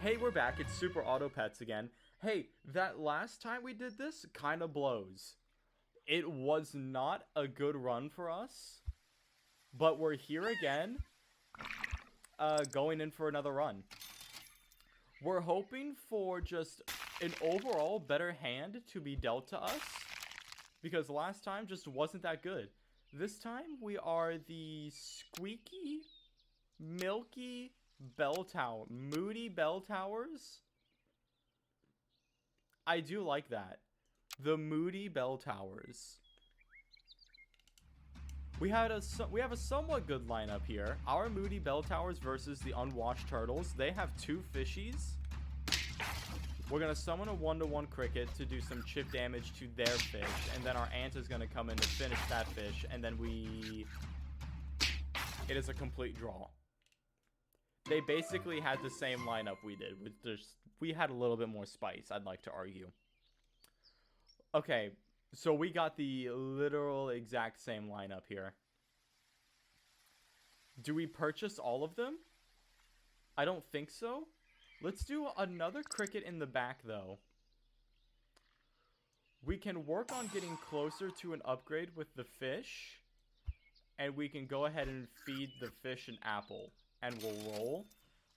Hey, we're back. It's Super Auto Pets again. Hey, that last time we did this kind of blows. It was not a good run for us, but we're here again, going in for another run. We're hoping for just an overall better hand to be dealt to us, because last time just wasn't that good. This time we are the squeaky, milky bell tower, moody bell towers. I do like that. The moody bell towers. We have a somewhat good lineup here. Our moody bell towers versus the unwashed turtles. They have two fishies. We're gonna summon a 1-to-1 cricket to do some chip damage to their fish, and then our ant is gonna come in to finish that fish, and then it is a complete draw. They basically had the same lineup we did. We had a little bit more spice, I'd like to argue. Okay, so we got the literal exact same lineup here. Do we purchase all of them? I don't think so. Let's do another cricket in the back, though. We can work on getting closer to an upgrade with the fish. And we can go ahead and feed the fish an apple. And we'll roll.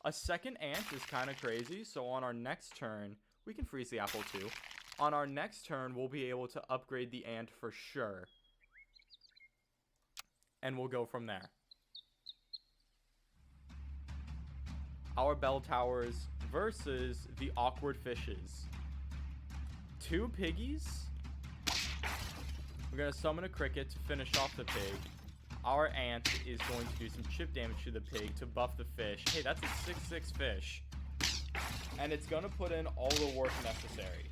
A second ant is kind of crazy, so on our next turn, we can freeze the apple too. On our next turn, we'll be able to upgrade the ant for sure. And we'll go from there. Our bell towers versus the awkward fishes. Two piggies. We're going to summon a cricket to finish off the pig. Our ant is going to do some chip damage to the pig to buff the fish. Hey, that's a 6/6 fish. And it's going to put in all the work necessary.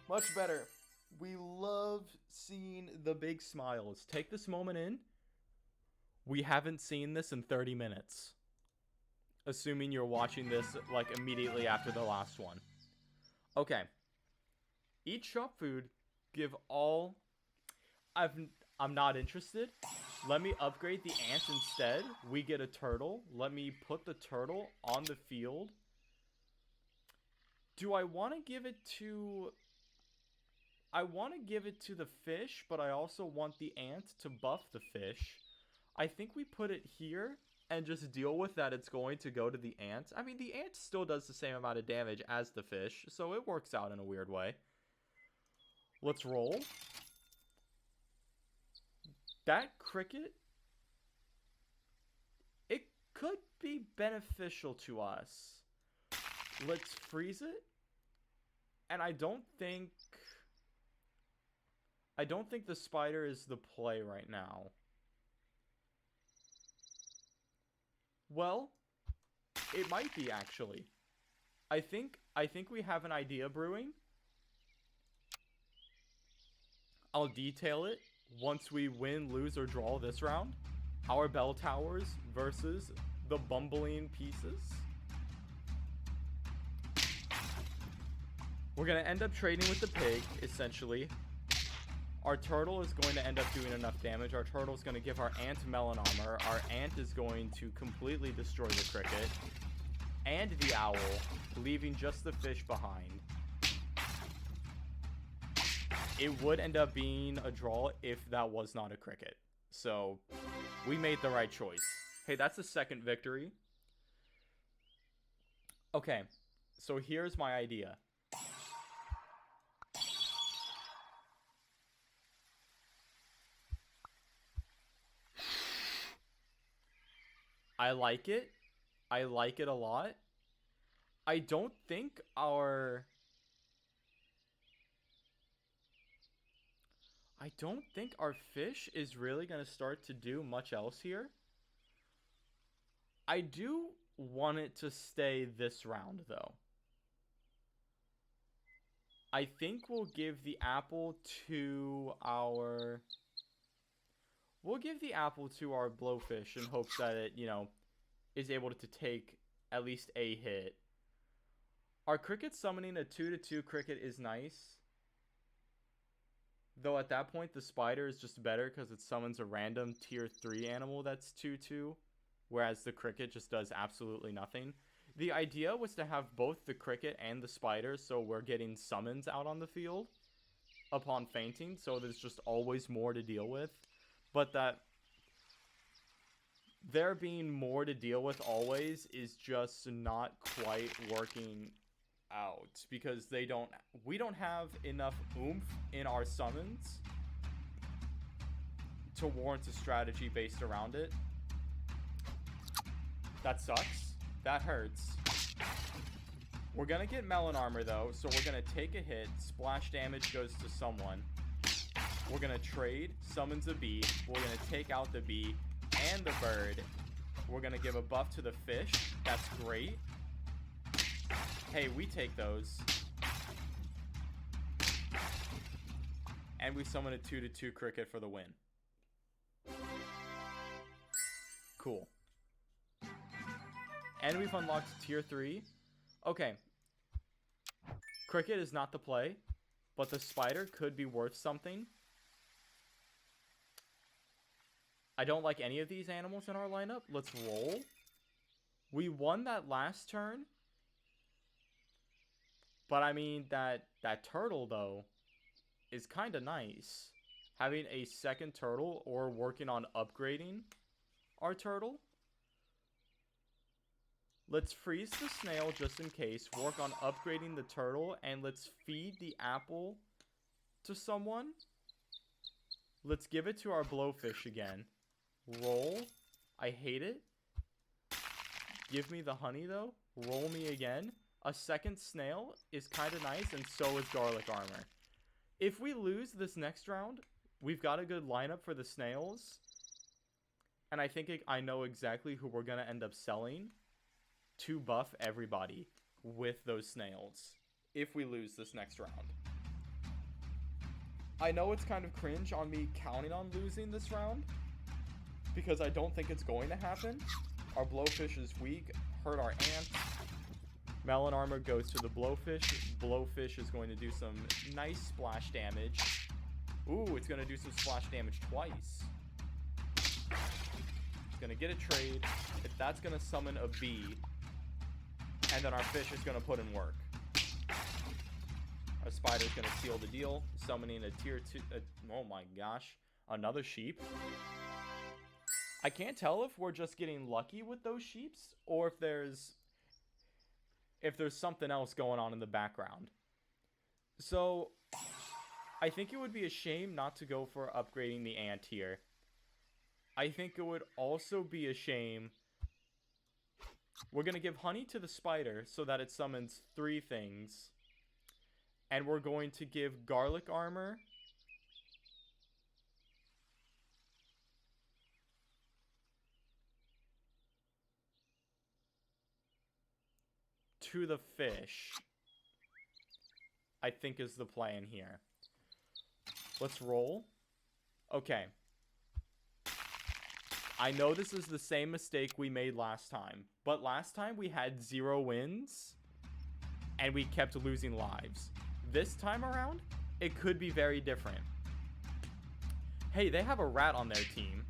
Much better. We love seeing the big smiles. Take this moment in. We haven't seen this in 30 minutes. Assuming you're watching this like immediately after the last one. Okay. Eat shop food. Give all... I'm not interested. Let me upgrade the ant instead. We get a turtle. Let me put the turtle on the field. Do I want to give it to... I want to give it to the fish, but I also want the ant to buff the fish. I think we put it here and just deal with that it's going to go to the ant. I mean, the ant still does the same amount of damage as the fish, so it works out in a weird way. Let's roll. That cricket, it could be beneficial to us. Let's freeze it. And I don't think the spider is the play right now. Well, it might be actually. I think we have an idea brewing. I'll detail it once we win, lose, or draw this round. Our bell towers versus the bumbling pieces. We're going to end up trading with the pig, essentially. Our turtle is going to end up doing enough damage. Our turtle is going to give our ant melon armor. Our ant is going to completely destroy the cricket. And the owl, leaving just the fish behind. It would end up being a draw if that was not a cricket. So, we made the right choice. Hey, that's the second victory. Okay, so here's my idea. I like it. I like it a lot. I don't think our fish is really going to start to do much else here. I do want it to stay this round, though. I think we'll give the apple to our... We'll give the apple to our blowfish in hopes that it, is able to take at least a hit. Our cricket summoning a 2/2 cricket is nice. Though at that point, the spider is just better because it summons a random tier 3 animal that's 2/2. whereas the cricket just does absolutely nothing. The idea was to have both the cricket and the spider, so we're getting summons out on the field upon fainting, so there's just always more to deal with. But that there being more to deal with always is just not quite working out, because we don't have enough oomph in our summons to warrant a strategy based around it. That sucks. That hurts. We're gonna get melon armor though, so we're gonna take a hit. Splash damage goes to someone. We're gonna trade, summons a bee. We're gonna take out the bee and the bird. We're gonna give a buff to the fish. That's great. Hey, we take those. And we summon a 2/2 cricket for the win. Cool. And we've unlocked tier 3. Okay. Cricket is not the play, but the spider could be worth something. I don't like any of these animals in our lineup. Let's roll. We won that last turn. But I mean, that turtle, though, is kind of nice. Having a second turtle or working on upgrading our turtle. Let's freeze the snail just in case. Work on upgrading the turtle. And let's feed the apple to someone. Let's give it to our blowfish again. Roll. I hate it. Give me the honey, though. Roll me again. A second snail is kind of nice, and so is garlic armor. If we lose this next round, we've got a good lineup for the snails. And I think I know exactly who we're going to end up selling to buff everybody with those snails if we lose this next round. I know it's kind of cringe on me counting on losing this round, because I don't think it's going to happen. Our blowfish is weak, hurt our ants. Melon armor goes to the blowfish. Blowfish is going to do some nice splash damage. Ooh, it's going to do some splash damage twice. It's going to get a trade. That's going to summon a bee. And then our fish is going to put in work. Our spider is going to seal the deal. Summoning a tier 2. Oh my gosh. Another sheep. I can't tell if we're just getting lucky with those sheeps, or if there's something else going on in the background. So, I think it would be a shame not to go for upgrading the ant here. I think it would also be a shame. We're going to give honey to the spider so that it summons 3 things. And we're going to give garlic armor to the fish, I think is the plan here. Let's roll. Okay. I know this is the same mistake we made last time, but last time we had 0 wins and we kept losing lives. This time around, it could be very different. Hey, they have a rat on their team.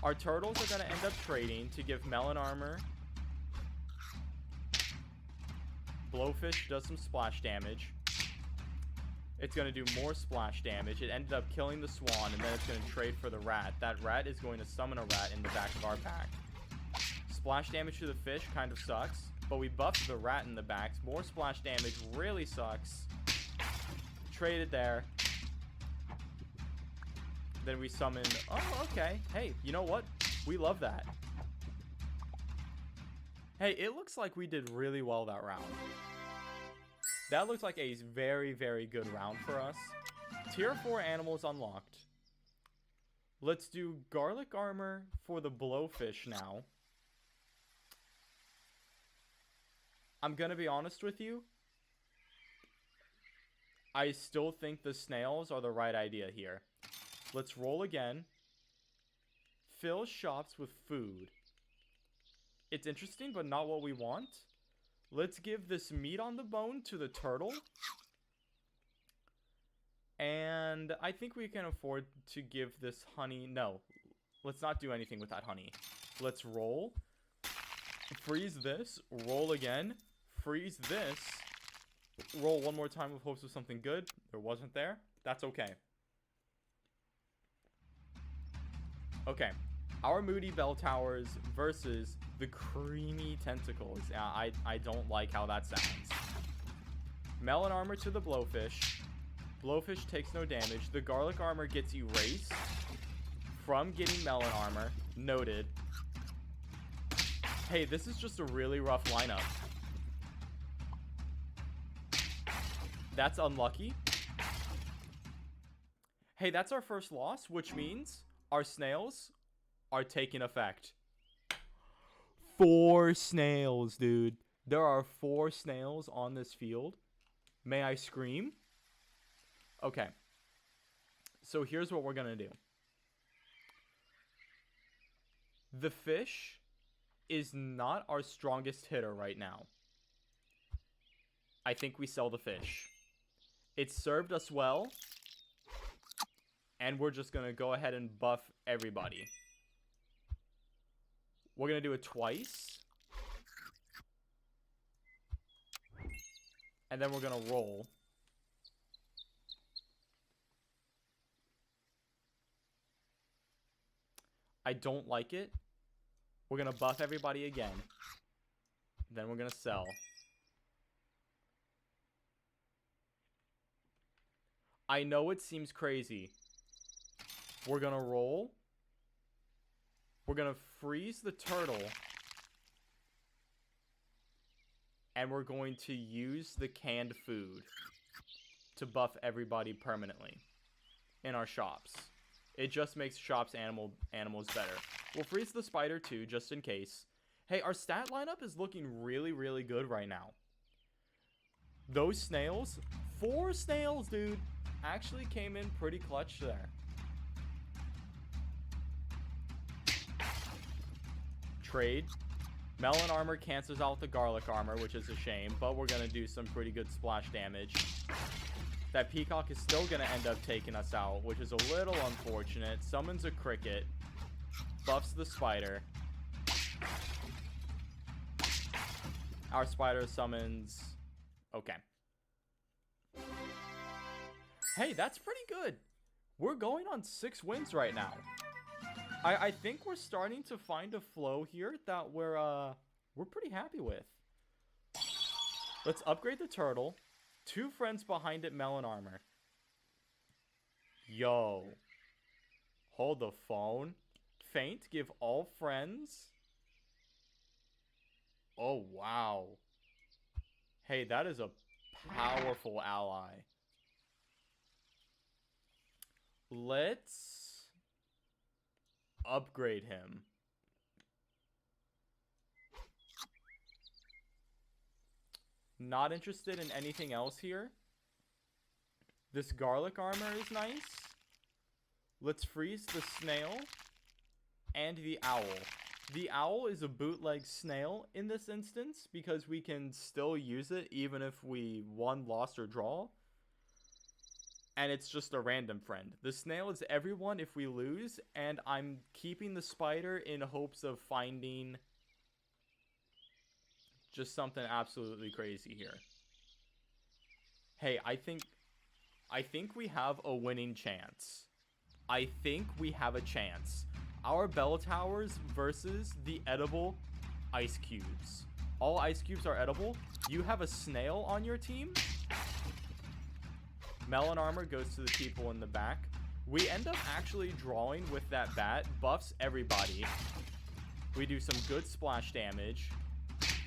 Our turtles are going to end up trading to give melon armor. Blowfish does some splash damage. It's going to do more splash damage. It ended up killing the swan, and then it's going to trade for the rat. That rat is going to summon a rat in the back of our pack. Splash damage to the fish kind of sucks, but we buffed the rat in the back. More splash damage really sucks. Traded there. Then we summon... Oh, okay. Hey, you know what? We love that. Hey, it looks like we did really well that round. That looks like a very, very good round for us. Tier 4 animals unlocked. Let's do garlic armor for the blowfish now. I'm gonna be honest with you. I still think the snails are the right idea here. Let's roll again. Fill shops with food. It's interesting, but not what we want. Let's give this meat on the bone to the turtle. And I think we can afford to give this honey... No. Let's not do anything with that honey. Let's roll. Freeze this. Roll again. Freeze this. Roll one more time with hopes of something good. There wasn't there. That's okay. Okay. Our Moody Bell Towers versus the Creamy Tentacles. Yeah, I don't like how that sounds. Melon Armor to the Blowfish. Blowfish takes no damage. The Garlic Armor gets erased from getting Melon Armor. Noted. Hey, this is just a really rough lineup. That's unlucky. Hey, that's our first loss, which means our snails are taking effect. 4 snails, dude. There are 4 snails on this field. May I scream? Okay. So here's what we're going to do. The fish is not our strongest hitter right now. I think we sell the fish. It served us well. And we're just going to go ahead and buff everybody. We're going to do it twice. And then we're going to roll. I don't like it. We're going to buff everybody again. Then we're going to sell. I know it seems crazy. We're going to roll. We're going to freeze the turtle. And we're going to use the canned food to buff everybody permanently in our shops. It just makes shops animals better. We'll freeze the spider too, just in case. Hey, our stat lineup is looking really, really good right now. Those snails, 4 snails, dude, actually came in pretty clutch there. Trade. Melon Armor cancels out the Garlic Armor, which is a shame, but we're going to do some pretty good splash damage. That Peacock is still going to end up taking us out, which is a little unfortunate. Summons a Cricket. Buffs the Spider. Our Spider summons... Okay. Hey, that's pretty good. We're going on 6 wins right now. I think we're starting to find a flow here that we're pretty happy with. Let's upgrade the turtle. 2 friends behind it, Melon Armor. Yo. Hold the phone. Faint, give all friends. Oh, wow. Hey, that is a powerful ally. Let's upgrade him. Not interested in anything else here. This Garlic Armor is nice. Let's freeze the snail and the owl. The owl is a bootleg snail in this instance because we can still use it even if we won, lost, or draw. And it's just a random friend. The snail is everyone if we lose, and I'm keeping the spider in hopes of finding just something absolutely crazy here. Hey, I think we have a winning chance. I think we have a chance. Our bell towers versus the edible ice cubes. All ice cubes are edible. You have a snail on your team. Melon Armor goes to the people in the back. We end up actually drawing with that bat. Buffs everybody. We do some good splash damage.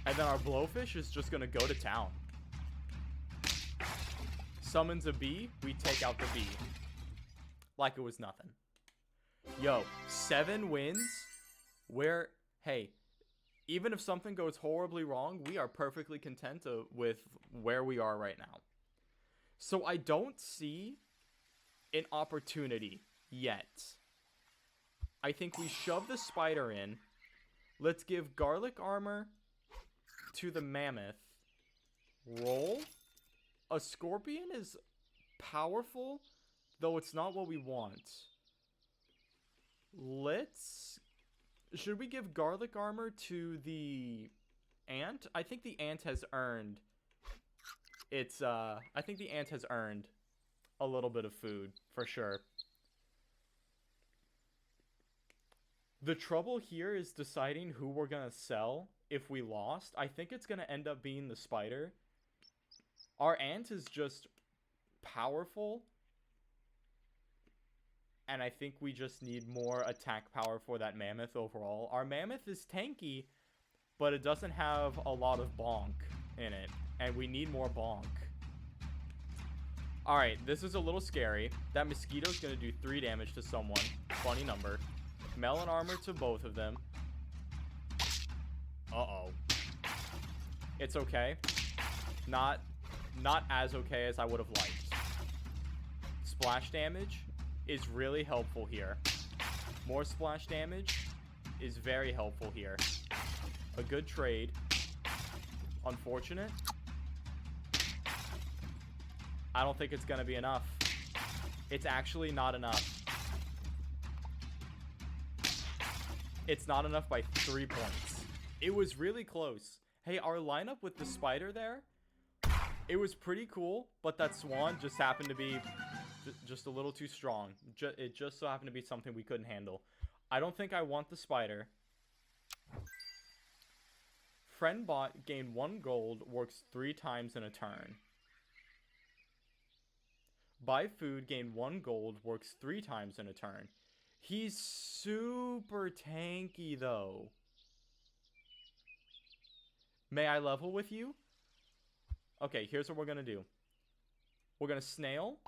And then our Blowfish is just going to go to town. Summons a bee. We take out the bee. Like it was nothing. Yo, 7 wins. Where, hey, even if something goes horribly wrong, we are perfectly content with where we are right now. So I don't see an opportunity yet. I think we shove the spider in. Let's give Garlic Armor to the mammoth. Roll. A scorpion is powerful, though it's not what we want. Let's... Should we give garlic armor to the ant? I think the ant has earned... I think the ant has earned a little bit of food, for sure. The trouble here is deciding who we're gonna sell if we lost. I think it's gonna end up being the spider. Our ant is just powerful. And I think we just need more attack power for that mammoth overall. Our mammoth is tanky, but it doesn't have a lot of bonk in it. And we need more bonk. Alright, this is a little scary. That mosquito's gonna do 3 damage to someone. Funny number. Melon armor to both of them. Uh-oh. It's okay. Not as okay as I would have liked. Splash damage is really helpful here. More splash damage is very helpful here. A good trade. Unfortunate. I don't think it's gonna be enough. It's actually not enough. It's not enough by 3 points. It was really close. Hey, our lineup with the spider there, it was pretty cool, but that swan just happened to be just a little too strong. It just so happened to be something we couldn't handle. I don't think I want the spider. Friend bot gain 1 gold, works 3 times in a turn. Buy food, gain 1 gold, works 3 times in a turn. He's super tanky, though. May I level with you? Okay, here's what we're gonna do. We're gonna snail,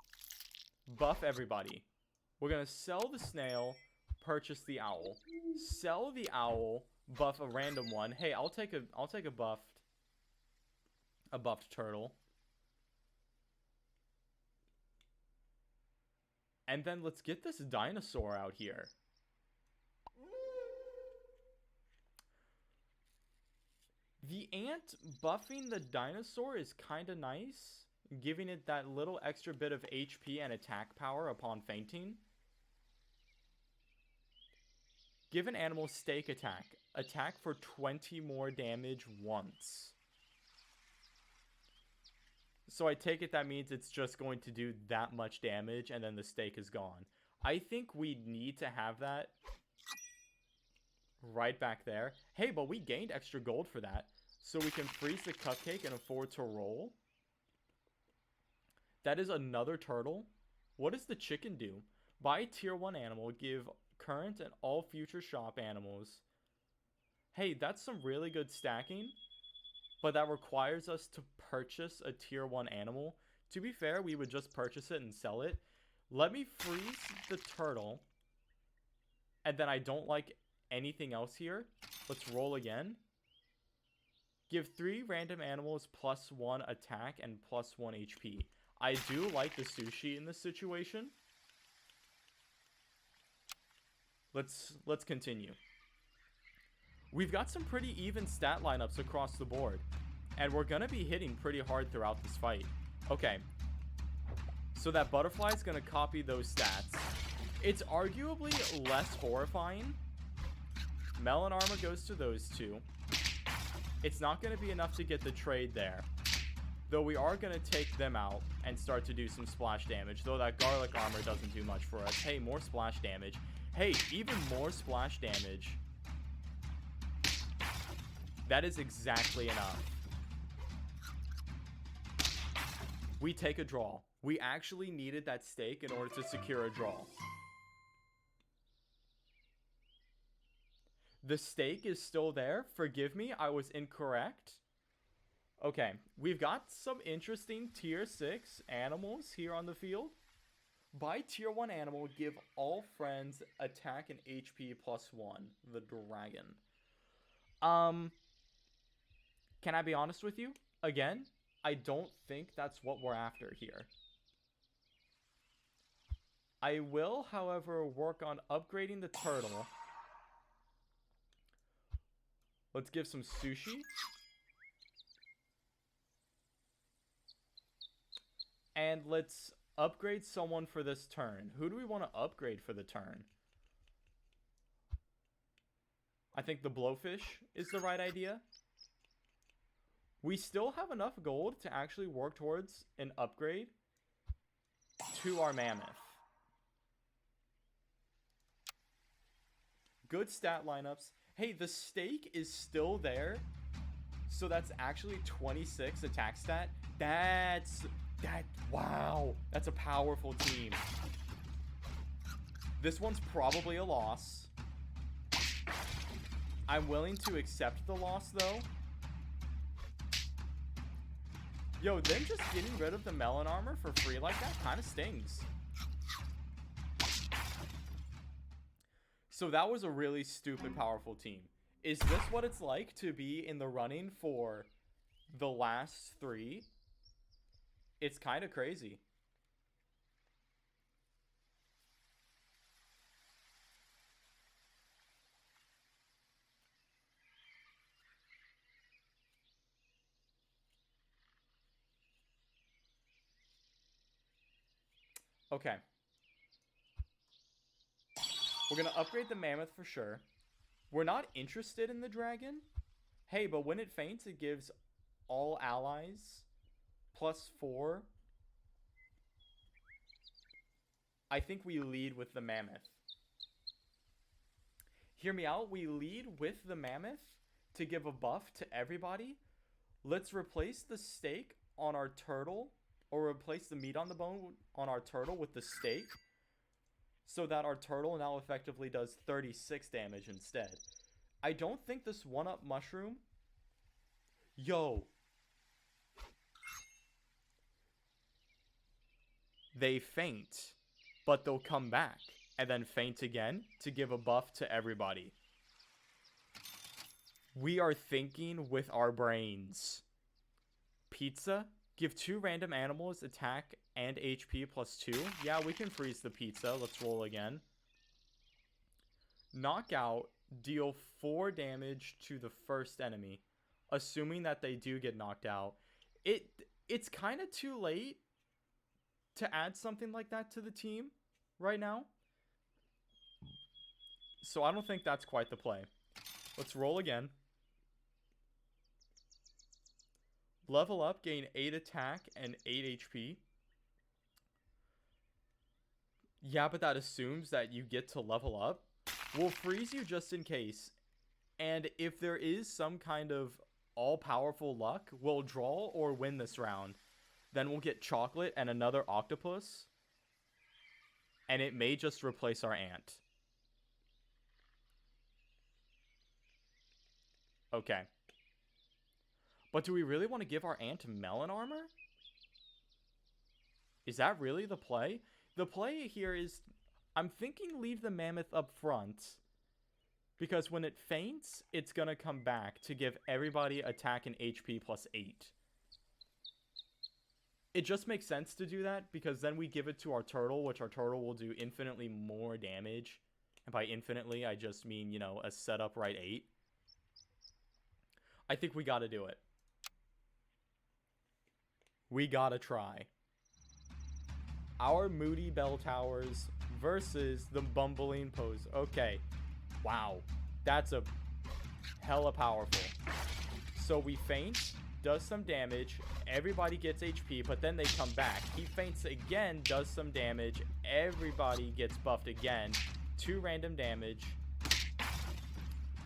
buff everybody. We're gonna sell the snail, purchase the owl. Sell the owl, buff a random one. Hey, I'll take a buffed turtle. And then let's get this dinosaur out here. The ant buffing the dinosaur is kind of nice, giving it that little extra bit of HP and attack power upon fainting. Give an animal stake attack. Attack for 20 more damage once. So I take it that means it's just going to do that much damage and then the stake is gone. I think we need to have that right back there. Hey, but we gained extra gold for that. So we can freeze the cupcake and afford to roll. That is another turtle. What does the chicken do? Buy tier 1 animal, give current and all future shop animals. Hey, that's some really good stacking. But that requires us to purchase a tier 1 animal. To be fair, we would just purchase it and sell it. Let me freeze the turtle. And then I don't like anything else here. Let's roll again. Give 3 random animals +1 attack and +1 HP. I do like the sushi in this situation. Let's continue. We've got some pretty even stat lineups across the board. And we're going to be hitting pretty hard throughout this fight. Okay. So that butterfly is going to copy those stats. It's arguably less horrifying. Melon armor goes to those 2. It's not going to be enough to get the trade there. Though we are going to take them out and start to do some splash damage. Though that garlic armor doesn't do much for us. Hey, more splash damage. Hey, even more splash damage. That is exactly enough. We take a draw. We actually needed that stake in order to secure a draw. The stake is still there. Forgive me, I was incorrect. Okay, we've got some interesting tier 6 animals here on the field. Buy tier 1 animal, give all friends attack and HP +1. The dragon. Can I be honest with you? Again, I don't think that's what we're after here. I will, however, work on upgrading the turtle. Let's give some sushi. And let's upgrade someone for this turn. Who do we want to upgrade for the turn? I think the blowfish is the right idea. We still have enough gold to actually work towards an upgrade to our mammoth. Good stat lineups. Hey, the stake is still there. So that's actually 26 attack stat. Wow. That's a powerful team. This one's probably a loss. I'm willing to accept the loss, though. Yo, them just getting rid of the melon armor for free like that kind of stings. So that was a really stupid powerful team. Is this what it's like to be in the running for the last 3? It's kind of crazy. Okay. We're going to upgrade the mammoth for sure. We're not interested in the dragon. Hey, but when it faints, it gives all allies +4. I think we lead with the mammoth. Hear me out. We lead with the mammoth to give a buff to everybody. Let's replace the steak on our turtle, or replace the meat on the bone on our turtle with the steak, so that our turtle now effectively does 36 damage instead. I don't think this 1-up mushroom... Yo. They faint, but they'll come back, and then faint again to give a buff to everybody. We are thinking with our brains. Pizza? Give 2 random animals attack and HP +2. Yeah, we can freeze the pizza. Let's roll again. Knockout. Deal 4 damage to the first enemy. Assuming that they do get knocked out. It's kind of too late to add something like that to the team right now. So I don't think that's quite the play. Let's roll again. Level up, gain 8 attack and 8 HP. Yeah, but that assumes that you get to level up. We'll freeze you just in case. And if there is some kind of all-powerful luck, we'll draw or win this round. Then we'll get chocolate and another octopus. And it may just replace our ant. Okay. But do we really want to give our ant melon armor? Is that really the play? The play here is, I'm thinking leave the mammoth up front. Because when it faints, it's going to come back to give everybody attack and HP +8. It just makes sense to do that, because then we give it to our turtle, which our turtle will do infinitely more damage. And by infinitely, I just mean, you know, a setup right 8. I think we gotta do it. We gotta try. Our Moody Bell Towers versus the Bumbling Pose. Okay. Wow. That's a hella powerful. So we faint, does some damage, everybody gets HP, but then they come back. He faints again, does some damage, everybody gets buffed again. 2 random damage.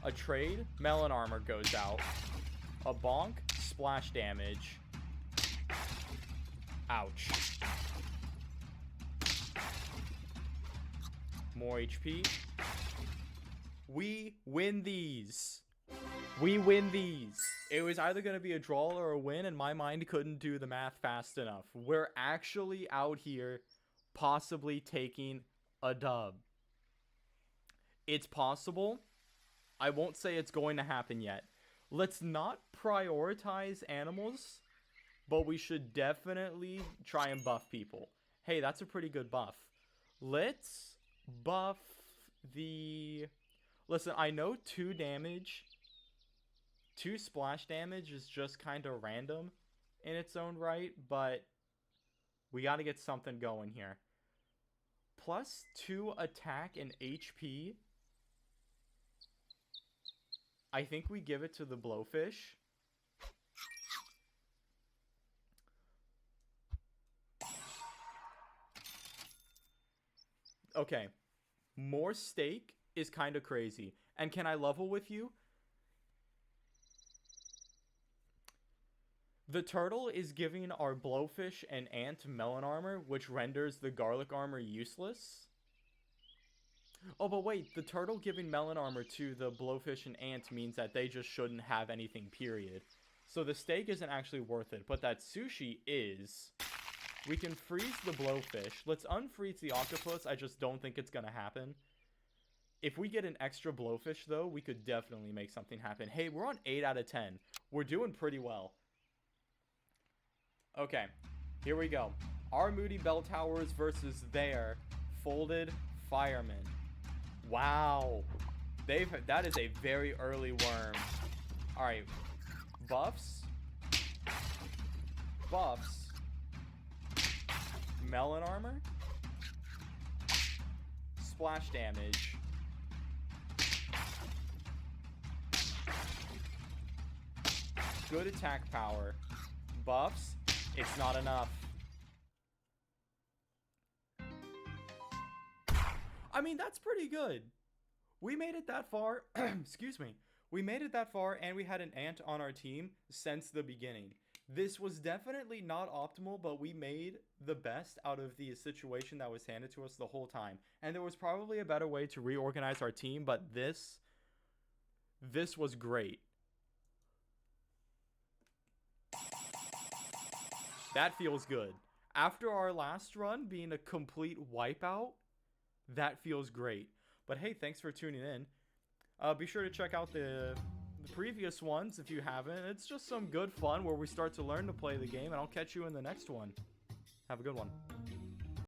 A trade, melon armor goes out. A bonk, splash damage. Ouch. More HP. We win these. We win these. It was either going to be a draw or a win, and my mind couldn't do the math fast enough. We're actually out here possibly taking a dub. It's possible. I won't say it's going to happen yet. Let's not prioritize animals, but we should definitely try and buff people. Hey, that's a pretty good buff. Let's buff the... Listen, I know 2 damage, 2 splash damage is just kind of random in its own right, but we got to get something going here. +2 attack and HP. I think we give it to the blowfish. Okay. More steak is kind of crazy. And can I level with you? The turtle is giving our blowfish and ant melon armor, which renders the garlic armor useless. Oh, but wait, the turtle giving melon armor to the blowfish and ant means that they just shouldn't have anything, period. So the steak isn't actually worth it, but that sushi is. We can freeze the blowfish. Let's unfreeze the octopus. I just don't think it's gonna happen. If we get an extra blowfish, though, we could definitely make something happen. Hey, we're on 8 out of 10. We're doing pretty well. Okay, here we go. Our Moody Bell Towers versus their Folded Firemen. Wow. That is a very early worm. Alright. Buffs. Buffs. Melon armor. Splash damage. Good attack power. Buffs. It's not enough. I mean, that's pretty good. We made it that far. Excuse me. We made it that far, and we had an ant on our team since the beginning. This was definitely not optimal, but we made the best out of the situation that was handed to us the whole time. And there was probably a better way to reorganize our team, but this was great. That feels good. After our last run being a complete wipeout, that feels great. But hey, thanks for tuning in. Be sure to check out the previous ones if you haven't. It's just some good fun where we start to learn to play the game, and I'll catch you in the next one. Have a good one.